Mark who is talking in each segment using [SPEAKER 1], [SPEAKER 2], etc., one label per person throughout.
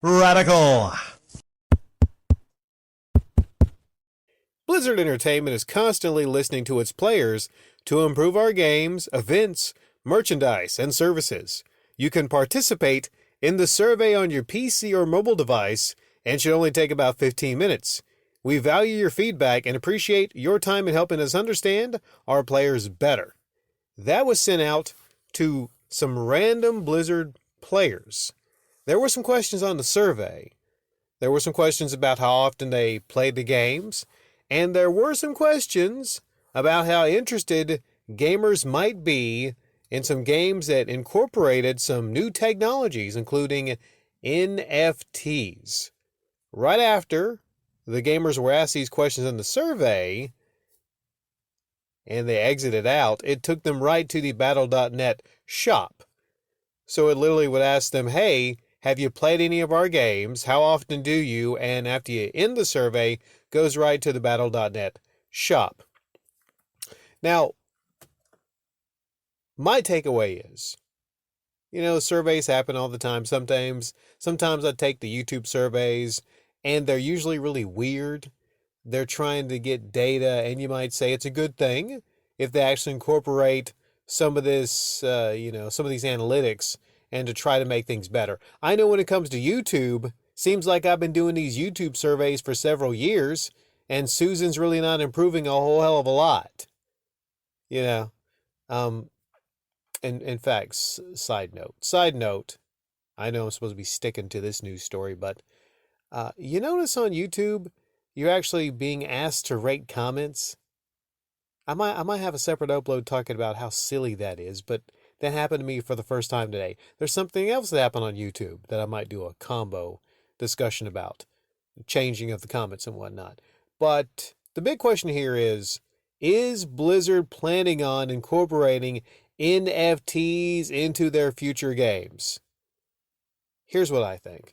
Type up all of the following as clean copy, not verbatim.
[SPEAKER 1] Radical.
[SPEAKER 2] Blizzard Entertainment is constantly listening to its players to improve our games, events, merchandise, and services. You can participate in the survey on your PC or mobile device and should only take about 15 minutes. We value your feedback and appreciate your time in helping us understand our players better. That was sent out to some random Blizzard players. There were some questions on the survey. There were some questions about how often they played the games. And there were some questions about how interested gamers might be in some games that incorporated some new technologies, including NFTs. Right after the gamers were asked these questions in the survey and they exited out, it took them right to the Battle.net shop. So it literally would ask them, hey, have you played any of our games? How often do you? And after you end the survey, goes right to the Battle.net shop. Now, my takeaway is, surveys happen all the time. Sometimes I take the YouTube surveys, and they're usually really weird. They're trying to get data, and you might say it's a good thing if they actually incorporate some of this, some of these analytics and to try to make things better. I know when it comes to YouTube, seems like I've been doing these YouTube surveys for several years, and Susan's really not improving a whole hell of a lot. In fact, side note, I know I'm supposed to be sticking to this news story, but you notice on YouTube, you're actually being asked to rate comments. I might have a separate upload talking about how silly that is, but that happened to me for the first time today. There's something else that happened on YouTube that I might do a combo discussion about, changing of the comments and whatnot. But the big question here is Blizzard planning on incorporating NFTs into their future games? Here's what I think.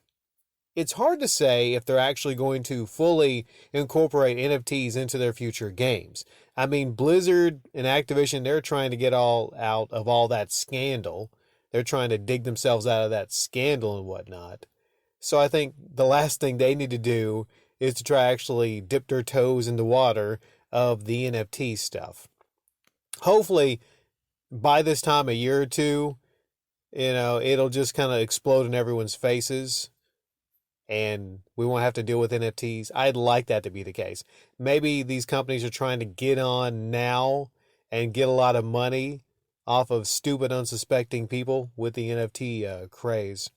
[SPEAKER 2] It's hard to say if they're actually going to fully incorporate NFTs into their future games. I mean, Blizzard and Activision, they're trying to get all out of all that scandal. They're trying to dig themselves out of that scandal and whatnot. So I think the last thing they need to do is to try actually dip their toes in the water of the NFT stuff. Hopefully, by this time, a year or two, it'll just kind of explode in everyone's faces and we won't have to deal with NFTs. I'd like that to be the case. Maybe these companies are trying to get on now and get a lot of money off of stupid, unsuspecting people with the NFT craze.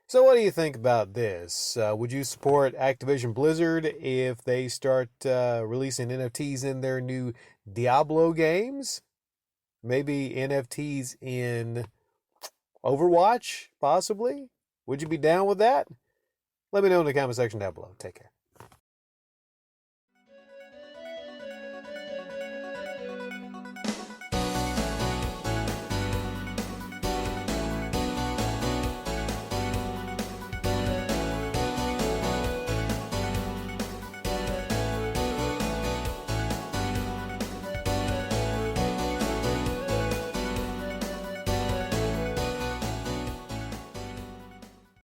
[SPEAKER 2] So what do you think about this? Would you support Activision Blizzard if they start releasing NFTs in their new Diablo games? Maybe NFTs in Overwatch, possibly? Would you be down with that? Let me know in the comment section down below. Take care.